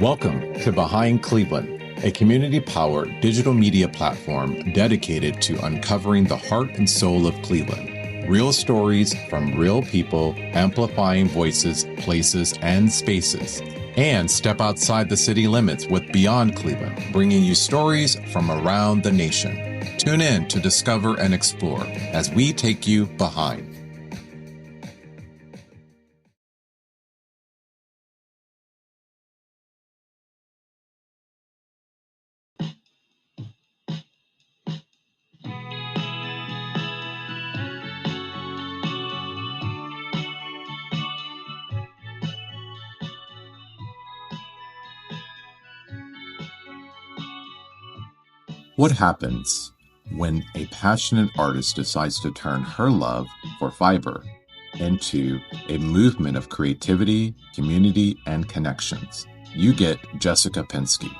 Welcome to Behind Cleveland, a community-powered digital media platform dedicated to uncovering the heart and soul of Cleveland. Real stories from real people, amplifying voices, places, and spaces. And step outside the city limits with Beyond Cleveland, bringing you stories from around the nation. Tune in to discover and explore as we take you behind. What happens when a passionate artist decides to turn her love for fiber into a movement of creativity, community, and connections? You get Jessica Pinsky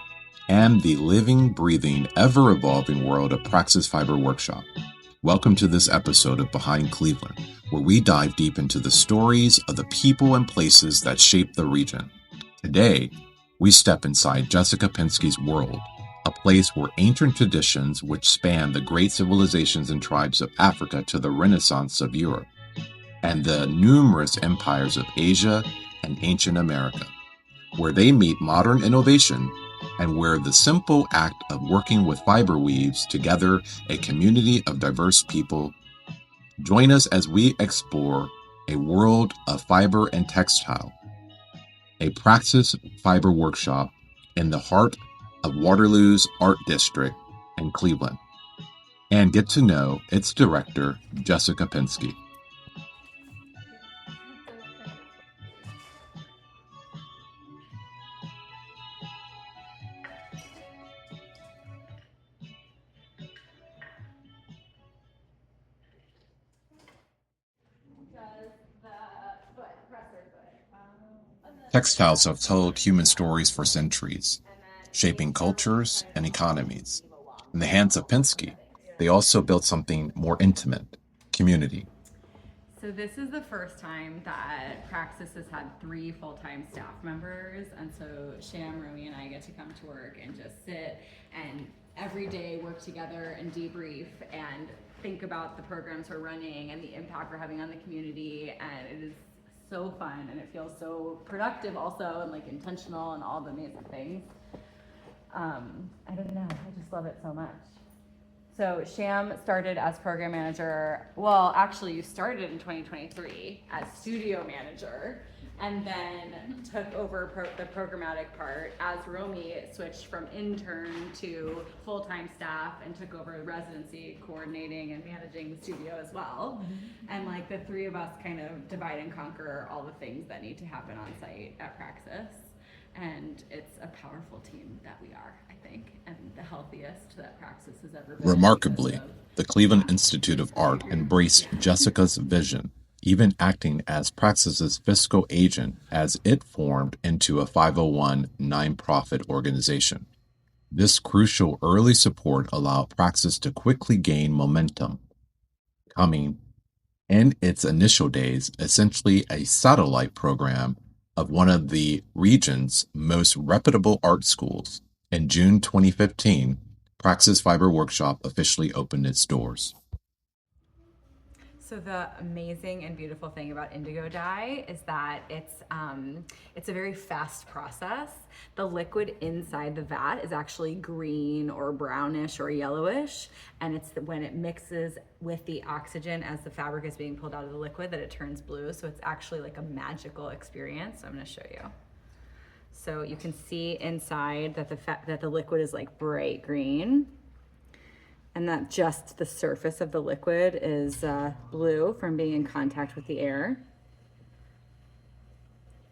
and the living, breathing, ever-evolving world of Praxis Fiber Workshop. Welcome to this episode of Behind Cleveland, where we dive deep into the stories of the people and places that shape the region. Today, we step inside Jessica Pinsky's world, a place where ancient traditions which span the great civilizations and tribes of Africa to the Renaissance of Europe, and the numerous empires of Asia and ancient America, where they meet modern innovation and where the simple act of working with fiber weaves together a community of diverse people. Join us as we explore a world of fiber and textile, a Praxis Fiber Workshop in the heart of Waterloo's Art District in Cleveland, and get to know its director, Jessica Pinsky. Textiles have told human stories for centuries, shaping cultures and economies. In the hands of Pinsky, they also built something more intimate, community. So this is the first time that Praxis has had 3 full-time staff members, and so Sham, Romy, and I get to come to work and just sit and every day work together and debrief and think about the programs we're running and the impact we're having on the community, and it is so fun and it feels so productive also and like intentional and all the amazing things. I don't know, I just love it so much. So Sham started as program manager. Well, actually you started in 2023 as studio manager and then took over the programmatic part as Romy switched from intern to full-time staff and took over residency coordinating and managing the studio as well. And like the 3 of us kind of divide and conquer all the things that need to happen on site at Praxis. And it's a powerful team that we are, I think, and the healthiest that Praxis has ever been. Remarkably, the Cleveland Institute of Art embraced Jessica's vision, even acting as Praxis's fiscal agent as it formed into a 501 nonprofit organization. This crucial early support allowed Praxis to quickly gain momentum, becoming, in its initial days, essentially a satellite program of one of the region's most reputable art schools. In June 2015, Praxis Fiber Workshop officially opened its doors. So the amazing and beautiful thing about indigo dye is that it's a very fast process. The liquid inside the vat is actually green or brownish or yellowish, and it's when it mixes with the oxygen as the fabric is being pulled out of the liquid that it turns blue. So it's actually like a magical experience. So I'm going to show you. So you can see inside that the liquid is like bright green, and that just the surface of the liquid is blue from being in contact with the air.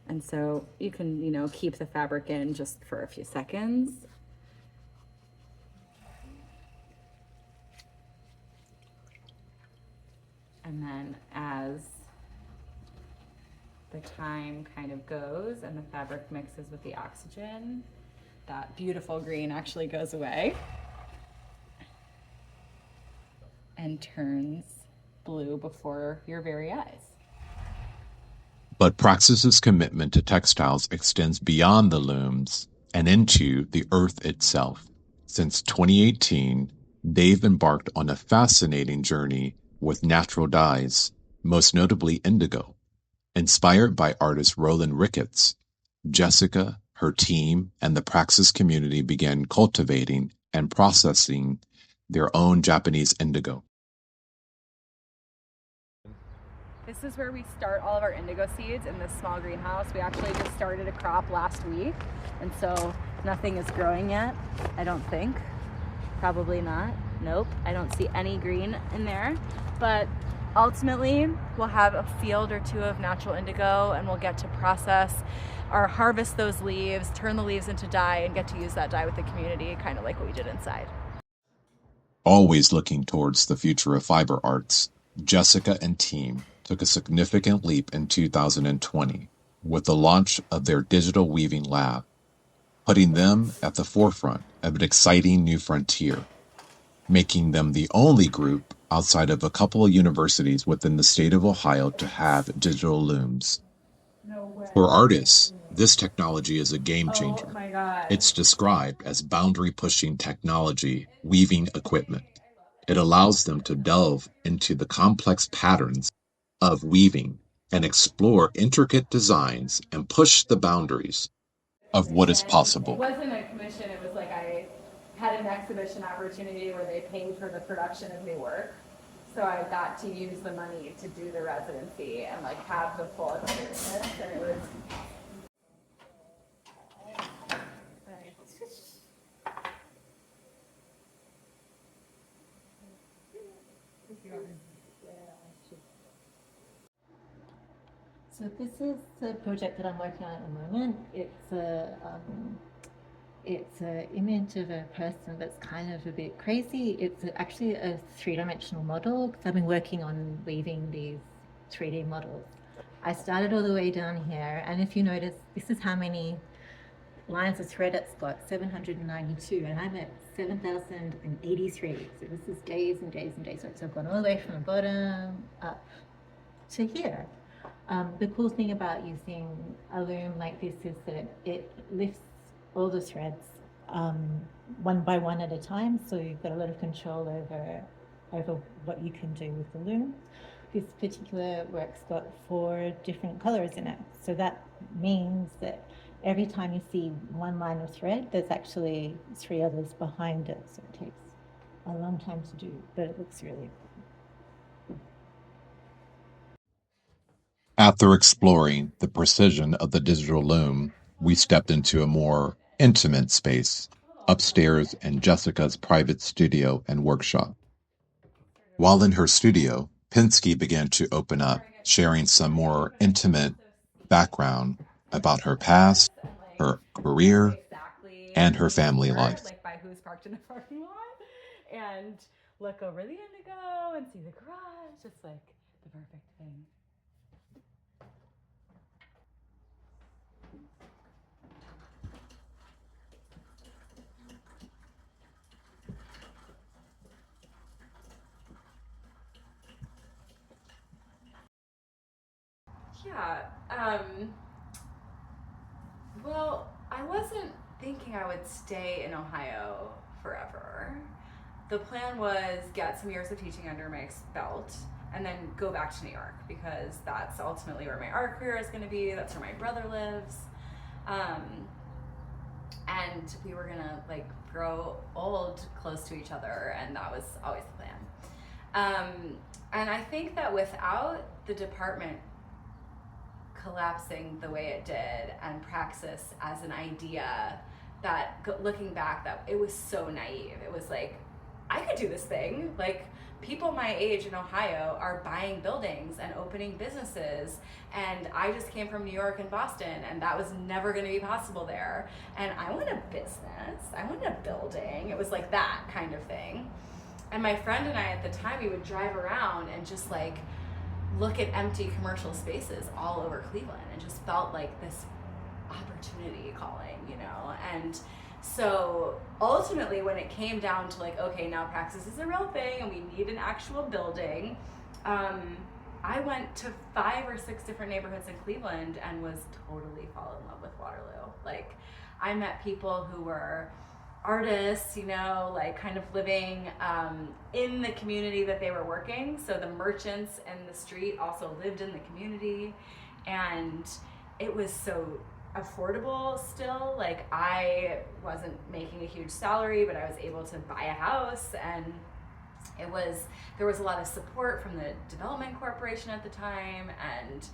And so you can, keep the fabric in just for a few seconds. And then as the time kind of goes and the fabric mixes with the oxygen, that beautiful green actually goes away and turns blue before your very eyes. But Praxis's commitment to textiles extends beyond the looms and into the earth itself. Since 2018, they've embarked on a fascinating journey with natural dyes, most notably indigo. Inspired by artist Roland Ricketts, Jessica, her team, and the Praxis community began cultivating and processing their own Japanese indigo. This is where we start all of our indigo seeds in this small greenhouse. We actually just started a crop last week, and so nothing is growing yet, I don't think. Probably not. Nope, I don't see any green in there. But ultimately, we'll have a field or two of natural indigo, and we'll get to process or harvest those leaves, turn the leaves into dye, and get to use that dye with the community, kind of like what we did inside. Always looking towards the future of fiber arts, Jessica and team took a significant leap in 2020 with the launch of their digital weaving lab, putting them at the forefront of an exciting new frontier, making them the only group outside of a couple of universities within the state of Ohio to have digital looms. For artists, this technology is a game changer. Oh my God. It's described as boundary-pushing technology weaving equipment. It allows them to delve into the complex patterns of weaving and explore intricate designs and push the boundaries of what is It possible. wasn't a commission, it was like I had an exhibition opportunity where they paid for the production of new work. So I got to use the money to do the residency and like have the full experience, and it was. So this is the project that I'm working on at the moment. It's a image of a person that's kind of a bit crazy. It's actually a three-dimensional model because I've been working on weaving these 3D models. I started all the way down here, and if you notice, this is how many lines of thread it's got, 792, and I'm at 7,083. So this is days and days and days. So I've gone all the way from the bottom up to here. The cool thing about using a loom like this is that it lifts all the threads one by one at a time, so you've got a lot of control over what you can do with the loom. This particular work's got 4 different colors in it, so that means that every time you see one line of thread, there's actually 3 others behind it, so it takes a long time to do, but it looks really cool. After exploring the precision of the digital loom, we stepped into a more intimate space, upstairs in Jessica's private studio and workshop. While in her studio, Pinsky began to open up, sharing some more intimate background about her past, her career, and her family life. Like by who's parked in the parking lot, and look over the indigo and see the garage. It's like the perfect thing. Yeah, well, I wasn't thinking I would stay in Ohio forever. The plan was get some years of teaching under my belt and then go back to New York because that's ultimately where my art career is going to be. That's where my brother lives. And we were gonna like grow old close to each other, and that was always the plan. And I think that without the department collapsing the way it did and Praxis as an idea, that looking back, that it was so naive. It was like, I could do this thing. Like, people my age in Ohio are buying buildings and opening businesses, and I just came from New York and Boston, and that was never going to be possible there. And I want a business, I want a building. It was like that kind of thing. And my friend and I at the time, we would drive around and just like look at empty commercial spaces all over Cleveland, and just felt like this opportunity calling, you know. And so ultimately, when it came down to like, okay, now Praxis is a real thing and we need an actual building, I went to 5 or 6 different neighborhoods in Cleveland and was totally fall in love with Waterloo. Like, I met people who were artists, like kind of living in the community that they were working. So the merchants in the street also lived in the community. And it was so affordable still. Like, I wasn't making a huge salary, but I was able to buy a house, and there was a lot of support from the development corporation at the time, and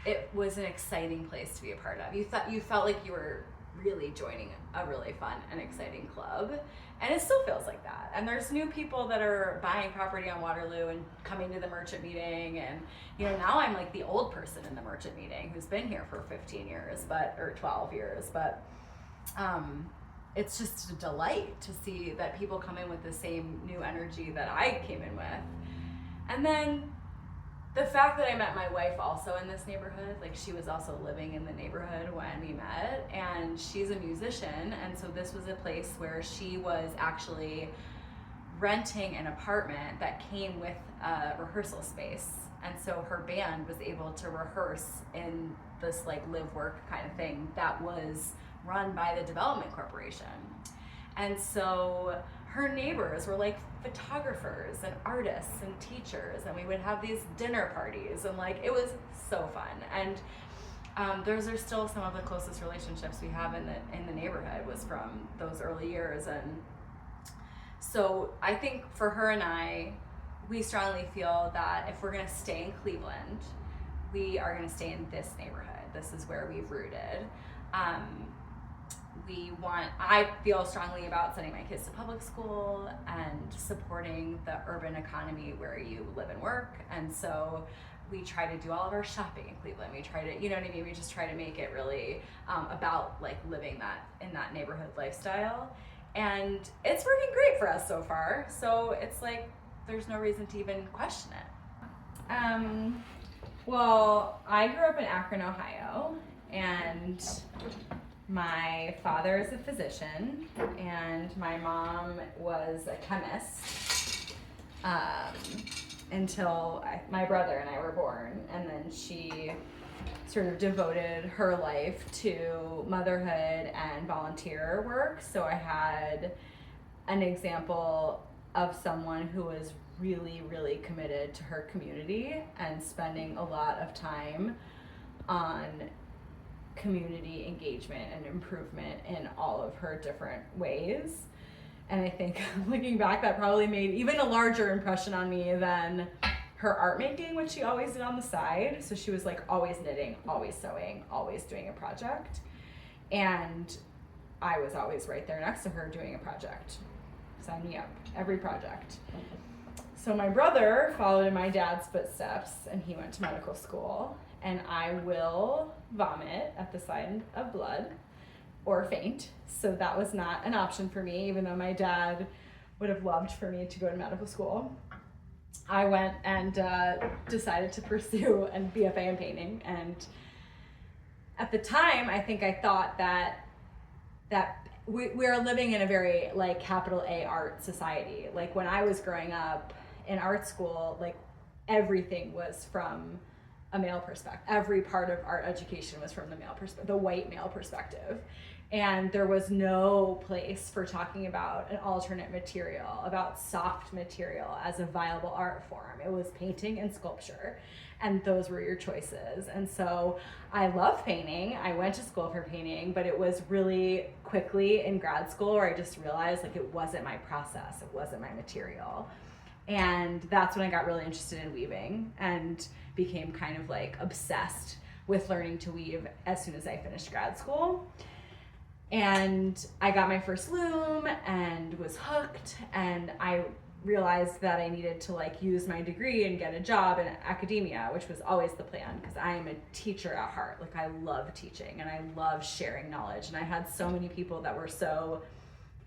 it was an exciting place to be a part of. You felt like you were really joining a really fun and exciting club, and it still feels like that. And there's new people that are buying property on Waterloo and coming to the merchant meeting, and now I'm like the old person in the merchant meeting who's been here for 15 years or 12 years, but it's just a delight to see that people come in with the same new energy that I came in with. And then the fact that I met my wife also in this neighborhood, like she was also living in the neighborhood when we met, and she's a musician, and so this was a place where she was actually renting an apartment that came with a rehearsal space, and so her band was able to rehearse in this like live work kind of thing that was run by the development corporation. And so her neighbors were like photographers and artists and teachers, and we would have these dinner parties, and like it was so fun. And those are still some of the closest relationships we have in the neighborhood, was from those early years. And so I think for her and I, we strongly feel that if we're going to stay in Cleveland, we are going to stay in this neighborhood. This is where we've rooted. I feel strongly about sending my kids to public school and supporting the urban economy where you live and work. And so we try to do all of our shopping in Cleveland. We try to, we just try to make it really about like living in that neighborhood lifestyle. And it's working great for us so far. So it's like, there's no reason to even question it. Well, I grew up in Akron, Ohio, and my father is a physician, and my mom was a chemist until my brother and I were born. And then she sort of devoted her life to motherhood and volunteer work. So I had an example of someone who was really, really committed to her community and spending a lot of time on community engagement and improvement in all of her different ways. And I think looking back, that probably made even a larger impression on me than her art making, which she always did on the side. So she was like always knitting, always sewing, always doing a project. And I was always right there next to her doing a project. Sign me up, every project. So my brother followed in my dad's footsteps, and he went to medical school. And I will vomit at the sight of blood or faint. So that was not an option for me, even though my dad would have loved for me to go to medical school. I went and decided to pursue a BFA in painting. And at the time, I think I thought that we are living in a very like capital A art society. Like when I was growing up in art school, like everything was from a male perspective. Every part of art education was from the white male perspective. And there was no place for talking about an alternate material, about soft material as a viable art form. It was painting and sculpture, and those were your choices. And so I love painting. I went to school for painting, but it was really quickly in grad school where I just realized like it wasn't my process, it wasn't my material. And that's when I got really interested in weaving and became kind of like obsessed with learning to weave as soon as I finished grad school. And I got my first loom and was hooked, and I realized that I needed to like use my degree and get a job in academia, which was always the plan because I am a teacher at heart. Like I love teaching and I love sharing knowledge, and I had so many people that were so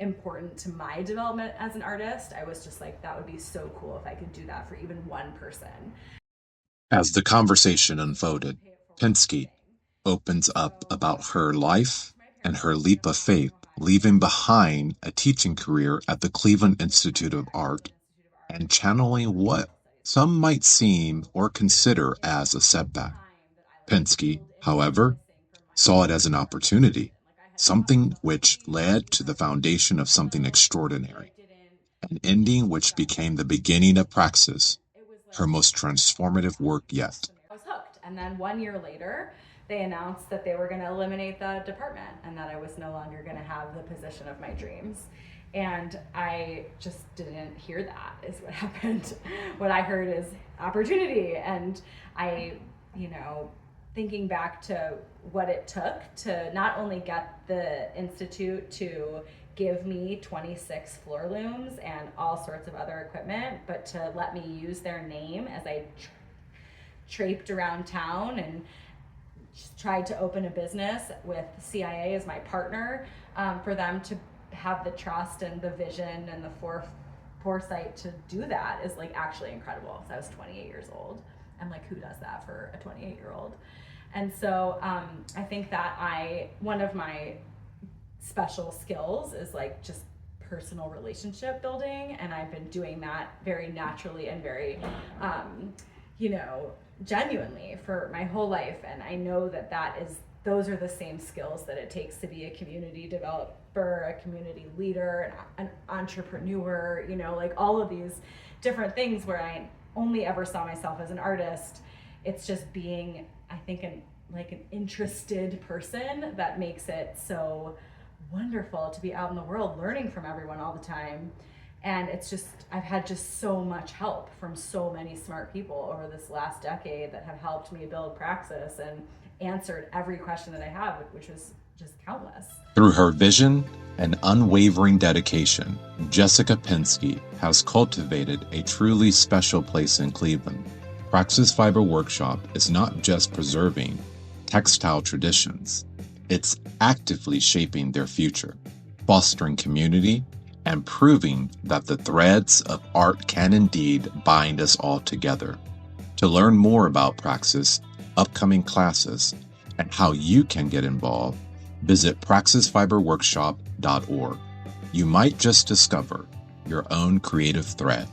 important to my development as an artist. I was just like, that would be so cool if I could do that for even one person. As the conversation unfolded, Pinsky opens up about her life and her leap of faith, leaving behind a teaching career at the Cleveland Institute of Art and channeling what some might seem or consider as a setback. Pinsky, however, saw it as an opportunity. something which led to the foundation of something extraordinary, an ending which became the beginning of Praxis, her most transformative work yet. I was hooked. And then 1 year later, they announced that they were going to eliminate the department and that I was no longer going to have the position of my dreams. And I just didn't hear that is what happened. What I heard is opportunity. And I, thinking back to what it took to not only get the Institute to give me 26 floor looms and all sorts of other equipment, but to let me use their name as I traipsed around town and tried to open a business with CIA as my partner, for them to have the trust and the vision and the foresight to do that is like actually incredible. So I was 28 years old. I'm like, who does that for a 28-year-old? And so I think that one of my special skills is like just personal relationship building, and I've been doing that very naturally and very genuinely for my whole life. And I know that those are the same skills that it takes to be a community developer, a community leader, an entrepreneur, like all of these different things where I only ever saw myself as an artist. It's just being, I think, an interested person that makes it so wonderful to be out in the world learning from everyone all the time. And it's just, I've had just so much help from so many smart people over this last decade that have helped me build Praxis and answered every question that I have, which was just countless. Through her vision and unwavering dedication, Jessica Pinsky has cultivated a truly special place in Cleveland. Praxis Fiber Workshop is not just preserving textile traditions, it's actively shaping their future, fostering community, and proving that the threads of art can indeed bind us all together. To learn more about Praxis, upcoming classes, and how you can get involved, visit praxisfiberworkshop.org. You might just discover your own creative thread.